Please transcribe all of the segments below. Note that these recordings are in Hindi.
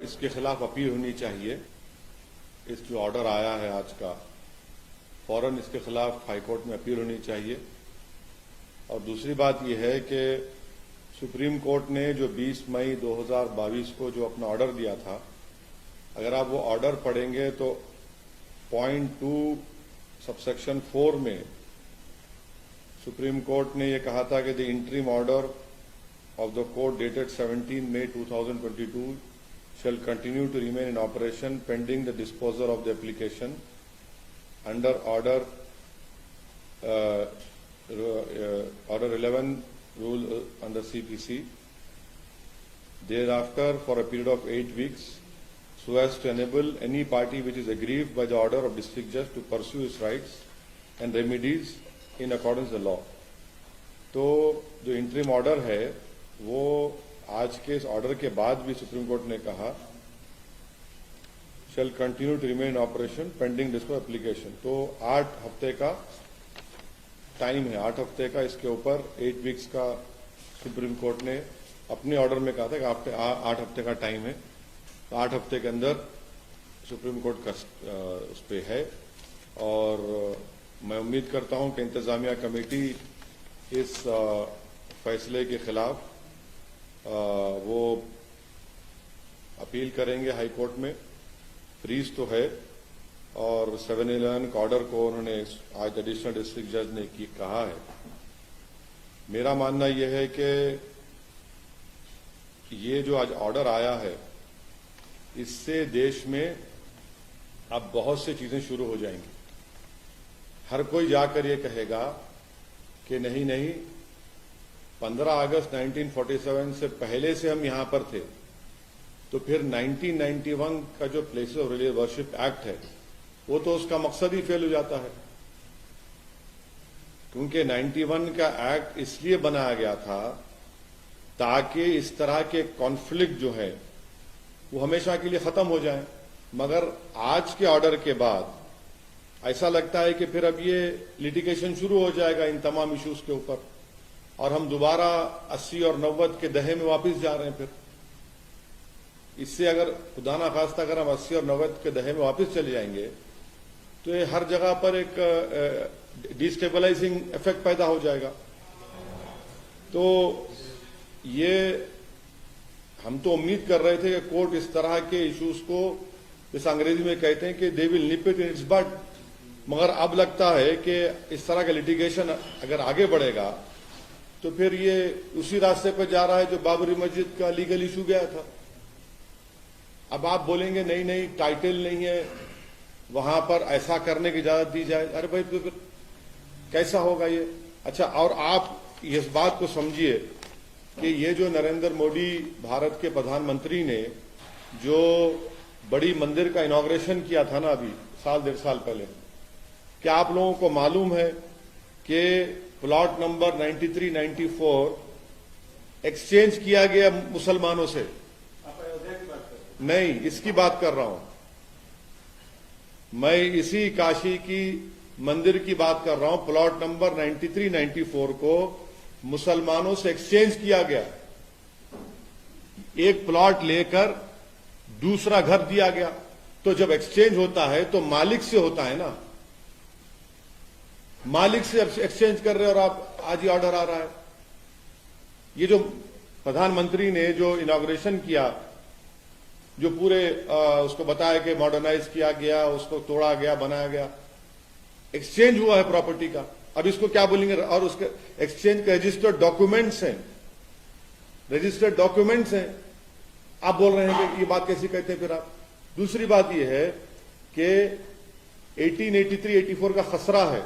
इसके खिलाफ अपील होनी चाहिए। इस जो ऑर्डर आया है आज का, फौरन इसके खिलाफ हाईकोर्ट में अपील होनी चाहिए। और दूसरी बात यह है कि सुप्रीम कोर्ट ने जो 20 मई 2022 को जो अपना ऑर्डर दिया था, अगर आप वो ऑर्डर पढ़ेंगे तो पॉइंट 2 सबसेक्शन 4 में सुप्रीम कोर्ट ने ये कहा था कि the interim order of the court dated 17 May 2022 shall continue to remain in operation pending the disposal of the application under order 11 rule under CPC. Thereafter, for a period of 8 weeks, so as to enable any party which is aggrieved by the order of district judge to pursue its rights and remedies in accordance with the law. तो जो इंटरिम ऑर्डर है वो आज के इस ऑर्डर के बाद भी सुप्रीम कोर्ट ने कहा shall continue to remain operation pending dispose application. तो 8 हफ्ते का टाइम है, 8 हफ्ते का इसके ऊपर 8 वीक्स का सुप्रीम कोर्ट ने अपने ऑर्डर में कहा था कि 8 हफ्ते का टाइम है। तो 8 हफ्ते के अंदर सुप्रीम कोर्ट का उस पर है। और मैं उम्मीद करता हूं कि इंतजामिया कमेटी इस फैसले के खिलाफ वो अपील करेंगे हाई कोर्ट में। फ्रीज तो है और 7-11 ऑर्डर को उन्होंने आज एडिशनल डिस्ट्रिक्ट जज ने कहा है। मेरा मानना यह है कि ये जो आज ऑर्डर आया है इससे देश में अब बहुत सी चीजें शुरू हो जाएंगी। हर कोई जाकर ये कहेगा कि नहीं नहीं 15 अगस्त 1947 से पहले से हम यहां पर थे, तो फिर 1991 का जो places of religious worship act है वो तो उसका मकसद ही फेल हो जाता है। क्योंकि 91 का एक्ट इसलिए बनाया गया था ताकि इस तरह के कॉन्फ्लिक्ट जो है वो हमेशा के लिए खत्म हो जाए। मगर आज के ऑर्डर के बाद ऐसा लगता है कि फिर अब ये लिटिगेशन शुरू हो जाएगा इन तमाम इश्यूज के ऊपर और हम दोबारा 80 और 90 के दहे में वापस जा रहे हैं। फिर इससे अगर खुदा ना खास्ता अगर हम 80 और 90 के दहे में वापस चले जाएंगे तो ये हर जगह पर एक डिस्टेबलाइजिंग इफेक्ट पैदा हो जाएगा। तो ये हम तो उम्मीद कर रहे थे कि कोर्ट इस तरह के इश्यूज को, जैसे अंग्रेजी में कहते हैं कि they will nib it in its but, मगर अब लगता है कि इस तरह का लिटिगेशन अगर आगे बढ़ेगा तो फिर ये उसी रास्ते पर जा रहा है जो बाबरी मस्जिद का लीगल इशू गया था। अब आप बोलेंगे नहीं नहीं टाइटल नहीं है, वहां पर ऐसा करने की इजाजत दी जाए। अरे भाई तो फिर कैसा होगा ये? अच्छा, और आप इस बात को समझिए कि ये जो नरेंद्र मोदी भारत के प्रधानमंत्री ने जो बड़ी मंदिर का इनॉग्रेशन किया था ना अभी 1.5 साल पहले, क्या आप लोगों को मालूम है कि प्लॉट नंबर 93-94 एक्सचेंज किया गया मुसलमानों से? आप अयोध्या की बात कर? नहीं, इसकी बात कर रहा हूं मैं, इसी काशी की मंदिर की बात कर रहा हूं। प्लॉट नंबर 93-94 को मुसलमानों से एक्सचेंज किया गया। एक प्लॉट लेकर दूसरा घर दिया गया। तो जब एक्सचेंज होता है तो मालिक से होता है ना, मालिक से एक्सचेंज कर रहे हैं और आप आज ही ऑर्डर आ रहा है। ये जो प्रधानमंत्री ने जो इनॉग्रेशन किया, जो पूरे उसको बताया कि मॉडर्नाइज किया गया, उसको तोड़ा गया, बनाया गया, एक्सचेंज हुआ है प्रॉपर्टी का। अब इसको क्या बोलेंगे? और उसके एक्सचेंज के रजिस्टर्ड डॉक्यूमेंट्स हैं, रजिस्टर्ड डॉक्यूमेंट्स हैं। आप बोल रहे हैं कि ये बात कैसी कहते हैं फिर आप? दूसरी बात यह है कि 1883-84 का खसरा है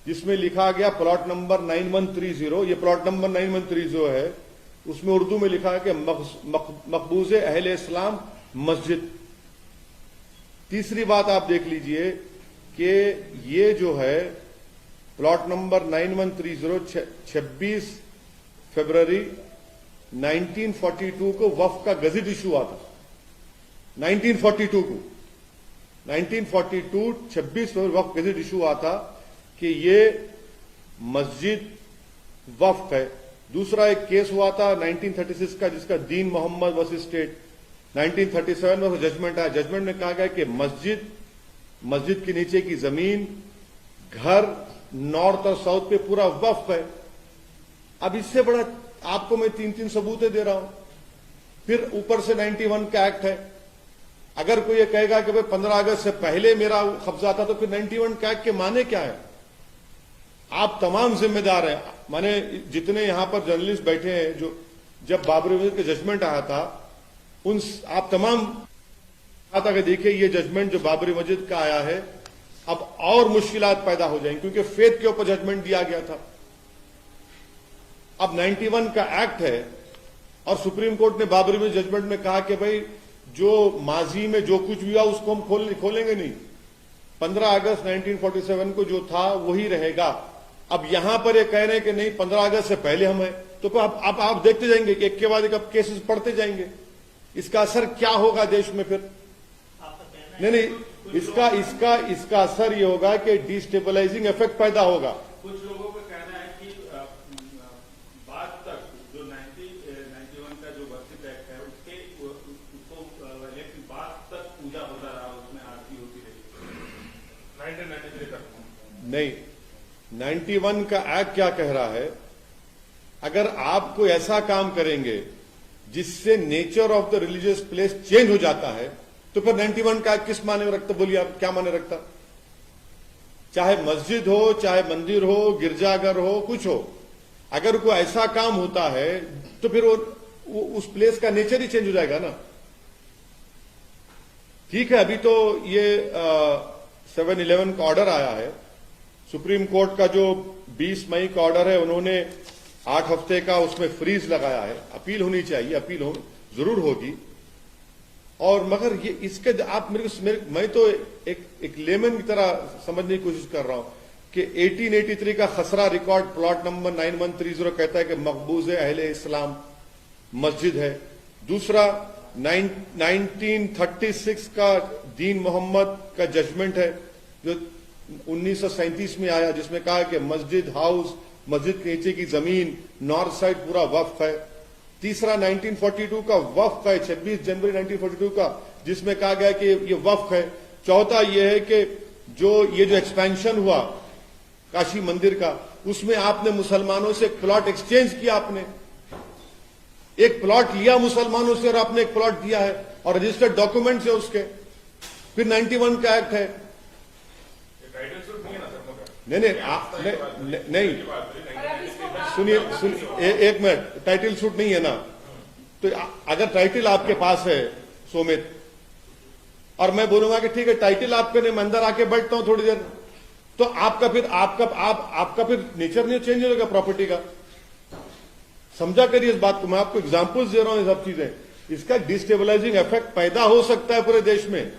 जिसमें लिखा गया प्लॉट नंबर 9130, ये प्लॉट नंबर 9130 है, उसमें उर्दू में लिखा है कि मकबूज अहले इस्लाम मस्जिद। तीसरी बात आप देख लीजिए कि ये जो है प्लॉट नंबर 9130 26 फरवरी 1942 को वक्फ का गजट इशू हुआ था। 1942 को 1942 26 फरवरी वक्फ गजट इशू हुआ था कि ये मस्जिद वक्फ है। दूसरा एक केस हुआ था 1936 का जिसका दीन मोहम्मद वर्सेस स्टेट, 1937 में वो जजमेंट आया। जजमेंट में कहा गया कि मस्जिद के नीचे की जमीन, घर, नॉर्थ और साउथ पे पूरा वक्फ है। अब इससे बड़ा आपको मैं 3-3 सबूतें दे रहा हूं। फिर ऊपर से 91 का एक्ट है। अगर कोई ये कहेगा कि भाई 15 अगस्त से पहले मेरा कब्जा था, तो फिर 91 का एक्ट के माने क्या है? आप तमाम जिम्मेदार हैं। माने जितने यहां पर जर्नलिस्ट बैठे हैं, जो जब बाबरी मस्जिद का जजमेंट आया था, उन आप तमाम आता कि देखिए ये जजमेंट जो बाबरी मस्जिद का आया है, अब और मुश्किलात पैदा हो जाएंगी, क्योंकि फेथ के ऊपर जजमेंट दिया गया था। अब 91 का एक्ट है और सुप्रीम कोर्ट ने बाबरी मस्जिद जजमेंट में कहा कि भाई जो माजी में जो कुछ भी हुआ उसको हम खोलेंगे नहीं। 15 अगस्त 1947 को जो था वही रहेगा। अब यहां पर ये कह रहे हैं कि नहीं 15 अगस्त से पहले हम है, तो अब आप देखते जाएंगे कि एक के बाद एक अब केसेस पढ़ते जाएंगे। इसका असर क्या होगा देश में? फिर नहीं, इसका असर ये होगा कि डिस्टेबलाइजिंग इफेक्ट पैदा होगा। कुछ लोगों का कहना है कि बाद तक जो 91 का जो वर्षित एक्ट है उसको लेकिन बाद तक पूजा होता रहा, उसमें आरती होती रही 1993 तक। नहीं, 91 का एक्ट क्या कह रहा है? अगर आप कोई ऐसा काम करेंगे जिससे nature of the religious place change हो जाता है, तो फिर 91 का किस माने में रखता? बोलिए आप, क्या माने रखता? चाहे मस्जिद हो, चाहे मंदिर हो, गिरजाघर हो, कुछ हो, अगर कोई ऐसा काम होता है तो फिर वो उस प्लेस का नेचर ही चेंज हो जाएगा ना। ठीक है, अभी तो ये 7/11 का ऑर्डर आया है। सुप्रीम कोर्ट का जो 20 मई का ऑर्डर है, उन्होंने 8 हफ्ते का उसमें फ्रीज लगाया है। अपील होनी चाहिए, अपील जरूर होगी। और मगर ये इसके आप मैं तो एक लेमन की तरह समझने की कोशिश कर रहा हूं कि 1883 का खसरा रिकॉर्ड प्लॉट नंबर 9130 कहता है कि मकबूज अहले इस्लाम मस्जिद है। दूसरा 1936 का दीन मोहम्मद का जजमेंट है जो 1937 में आया, जिसमें कहा कि मस्जिद हाउस, मस्जिद के नीचे की जमीन, नॉर्थ साइड पूरा वक्फ है। तीसरा 1942 का वक्फ है, 26 जनवरी 1942 का, जिसमें कहा गया कि ये वक्फ है। चौथा ये है कि जो एक्सपेंशन हुआ काशी मंदिर का, उसमें आपने मुसलमानों से प्लॉट एक्सचेंज किया। आपने एक प्लॉट लिया मुसलमानों से और आपने एक प्लॉट दिया है और रजिस्टर्ड डॉक्यूमेंट्स है उसके। फिर 91 का एक्ट है। नहीं, सुनिए एक मिनट, टाइटल सूट नहीं है ना। तो अगर टाइटल आपके पास है सोमित, और मैं बोलूंगा कि ठीक है टाइटल आपके नहीं, मैं अंदर आके बैठता हूं थोड़ी देर, तो आपका फिर नेचर नहीं चेंज होगा प्रॉपर्टी का। समझा करिए इस बात को। मैं आपको एग्जांपल्स दे रहा हूं, ये सब चीजें, इसका डिस्टेबलाइजिंग इफेक्ट पैदा हो सकता है पूरे देश में।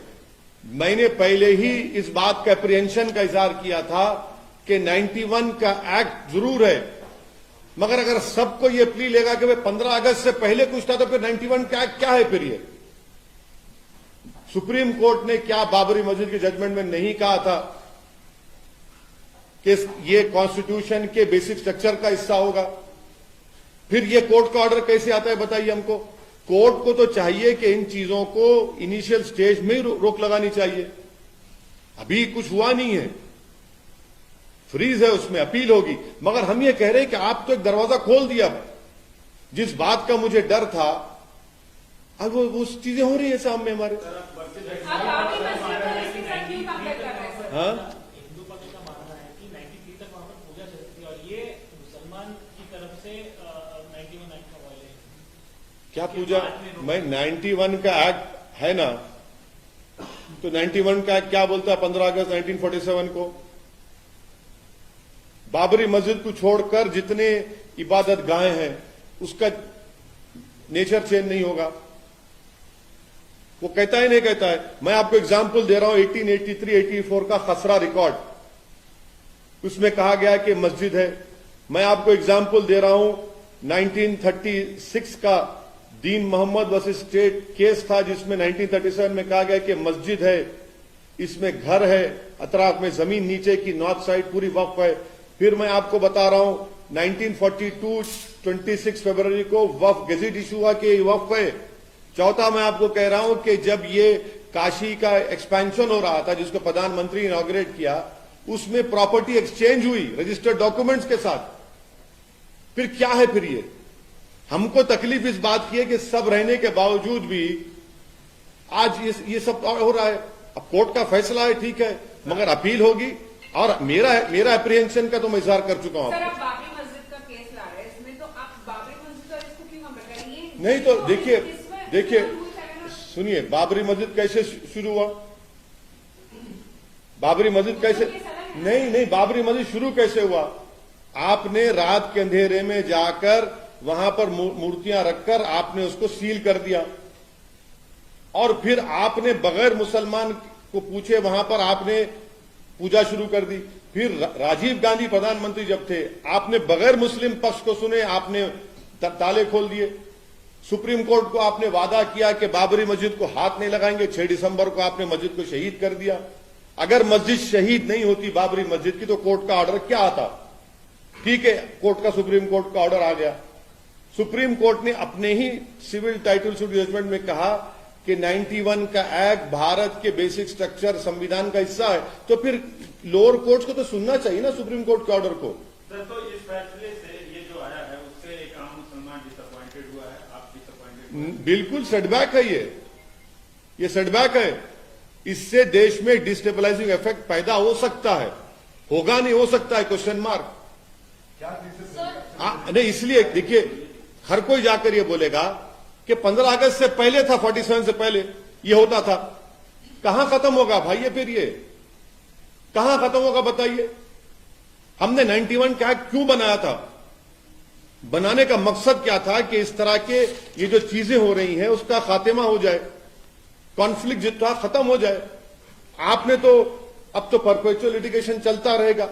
मैंने पहले ही इस बात का अप्रिहेंशन का इजहार किया था कि 91 का एक्ट जरूर है, मगर अगर सबको ये प्ली लेगा कि 15 अगस्त से पहले कुछ था, तो फिर 91 का एक्ट क्या है? फिर ये सुप्रीम कोर्ट ने क्या बाबरी मस्जिद के जजमेंट में नहीं कहा था कि ये कॉन्स्टिट्यूशन के बेसिक स्ट्रक्चर का हिस्सा होगा? फिर ये कोर्ट का ऑर्डर कैसे आता है बताइए हमको? कोर्ट को तो चाहिए कि इन चीजों को इनिशियल स्टेज में ही रोक लगानी चाहिए। अभी कुछ हुआ नहीं है, फ्रीज है, उसमें अपील होगी। मगर हम ये कह रहे हैं कि आप तो एक दरवाजा खोल दिया। जिस बात का मुझे डर था, अब वो चीजें हो रही है सामने हमारे। हाँ, हिंदू पक्ष का मानना है कि 93 तक वहां पर पूजा चलती थी और ये मुसलमान की तरफ से 91 एक्ट का वायलेशन। क्या पूजा? मैं 91 का एक्ट है ना, तो 91 का एक्ट क्या बोलता है? 15 अगस्त 1947 को बाबरी मस्जिद को छोड़कर जितने इबादत गाहें हैं उसका नेचर चेंज नहीं होगा। वो कहता है नहीं कहता है? मैं आपको एग्जाम्पल दे रहा हूं 1883-84 का खसरा रिकॉर्ड, उसमें कहा गया कि मस्जिद है। मैं आपको एग्जाम्पल दे रहा हूं 1936 का दीन मोहम्मद वर्सेस स्टेट केस था, जिसमें 1937 में कहा गया कि मस्जिद है, इसमें घर है, अतराफ में जमीन नीचे की नॉर्थ साइड पूरी वक्फ है। फिर मैं आपको बता रहा हूं 1942 26 फरवरी को वक्फ गेजेट इशू हुआ कि वक्फ है। चौथा मैं आपको कह रहा हूं कि जब ये काशी का एक्सपेंशन हो रहा था जिसको प्रधानमंत्री इनॉग्रेट किया, उसमें प्रॉपर्टी एक्सचेंज हुई रजिस्टर्ड डॉक्यूमेंट्स के साथ। फिर क्या है फिर ये? हमको तकलीफ इस बात की है कि सब रहने के बावजूद भी आज ये सब हो रहा है। अब कोर्ट का फैसला है, ठीक है, मगर अपील होगी। और मेरा अप्रीहेंशन का तो मैं इजहार कर चुका हूं। सर, आप बाबरी मस्जिद का केस ला रहे हैं, इसमें तो आप बाबरी मस्जिद का इसको क्यों कंपेयर कर रहे हैं? नहीं तो देखिए सुनिए, बाबरी मस्जिद कैसे शुरू हुआ? बाबरी मस्जिद कैसे नहीं, बाबरी मस्जिद शुरू कैसे हुआ? आपने रात के अंधेरे में जाकर वहां पर मूर्तियां रखकर आपने उसको सील कर दिया, और फिर आपने बगैर मुसलमान को पूछे वहां पर आपने पूजा शुरू कर दी। फिर राजीव गांधी प्रधानमंत्री जब थे, आपने बगैर मुस्लिम पक्ष को सुने आपने ताले खोल दिए। सुप्रीम कोर्ट को आपने वादा किया कि बाबरी मस्जिद को हाथ नहीं लगाएंगे। 6 दिसंबर को आपने मस्जिद को शहीद कर दिया। अगर मस्जिद शहीद नहीं होती बाबरी मस्जिद की, तो कोर्ट का ऑर्डर क्या आता? ठीक है, कोर्ट का सुप्रीम कोर्ट का ऑर्डर आ गया। सुप्रीम कोर्ट ने अपने ही सिविल टाइटल सूट जजमेंट में कहा कि 91 का एक्ट भारत के बेसिक स्ट्रक्चर संविधान का हिस्सा है। तो फिर लोअर कोर्ट्स को तो सुनना चाहिए ना सुप्रीम कोर्ट के ऑर्डर को। सर, तो इस फैसले से ये जो आया है उससे एक आम मुसलमान डिसअपॉइंटेड हुआ है, आप डिसअपॉइंटेड? बिल्कुल सेटबैक है ये सेटबैक है। इससे देश में डिस्टेबलाइजिंग इफेक्ट पैदा हो सकता है, होगा नहीं हो सकता है, क्वेश्चन मार्क। नहीं, इसलिए देखिए, हर कोई जाकर ये बोलेगा कि 15 अगस्त से पहले था, 47 से पहले ये होता था। कहां खत्म होगा भाई ये? फिर ये कहां खत्म होगा बताइए? हमने 91 का एक्ट क्यों बनाया था? बनाने का मकसद क्या था कि इस तरह के ये जो चीजें हो रही हैं उसका खात्मा हो जाए, कॉन्फ्लिक्ट जितना खत्म हो जाए। आपने तो अब तो परपेचुअल लिटिगेशन चलता रहेगा।